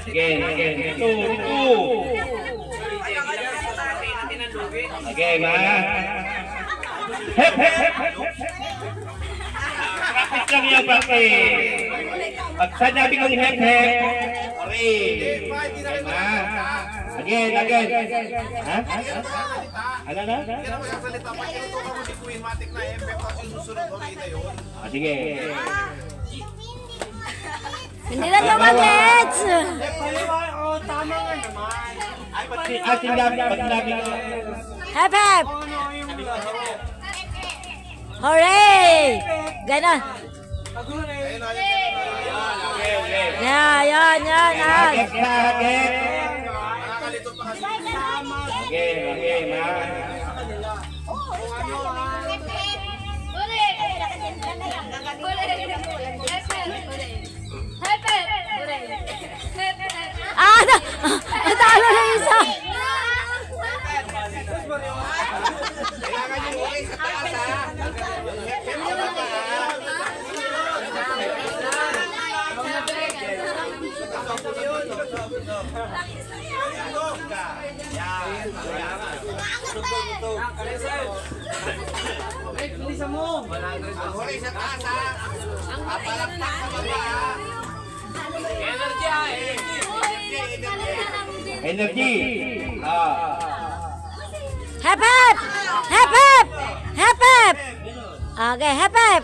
Again, again. Two. Again, ma. Hep, hep, hep, hep. Practice lang yan, practice. Pag sanabi kong hep, hep. Okay. Okay, ma. Again, again. Ha? Ano na? Hindi na magsasalita. Pag tinutukan mo si Queen Matic na FF at yung susunod, okay na yun. Sige. Hindi na naman, Let's! Tama nga naman. At sinabi ko. Hep, hep! Hooray! Ganon. Yan. Agit na, agit. Nakakalito pa kasi. Okay, ma. Ah! Natalo na isa! Kailangan yung okay sa taas, ha? Okay sa taas, ha? Papalakpak sa baba, ha? Energy. Hep, hep! Hep, hep! Hep, hep! Okay, hep, hep!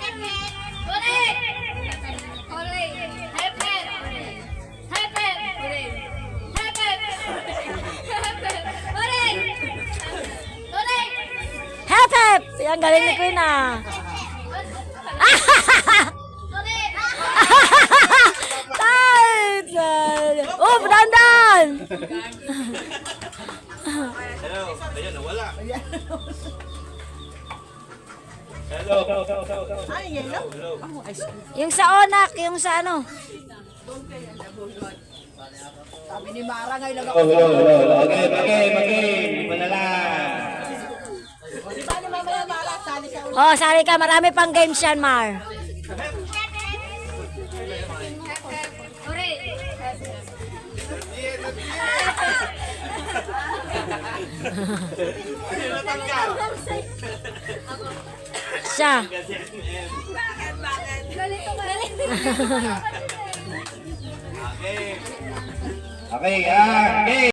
Hep, hep! Yan, galing ni Queen, ah. Tight! Oh, dandan! Ayun, nawala. Hello. Yung sa onak, yung sa ano. Sabi ni Mara ngayon lang Okay. Manala. Paano mamaya Mara? Sali sa ulo. Oh, sali ka. Marami pang games yan, Mar. Siya. Okay, okay.